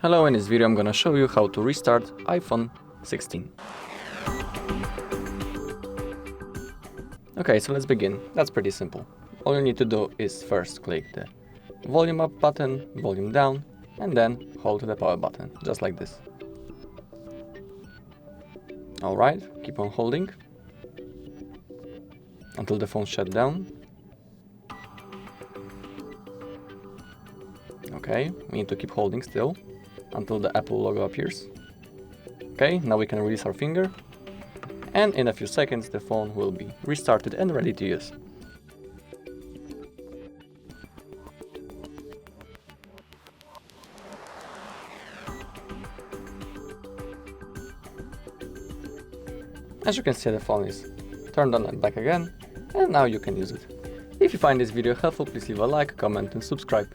Hello, in this video I'm gonna show you how to restart iPhone 16. Okay, so let's begin. That's pretty simple. All you need to do is first click the volume up button, volume down, and then hold the power button, just like this. Alright, keep on holding until the phone shuts down. Okay, we need to keep holding still until the Apple logo appears. Okay, now we can release our finger, and in a few seconds the phone will be restarted and ready to use. As you can see, the phone is turned on and back again, and now you can use it. If you find this video helpful, please leave a like, comment and subscribe.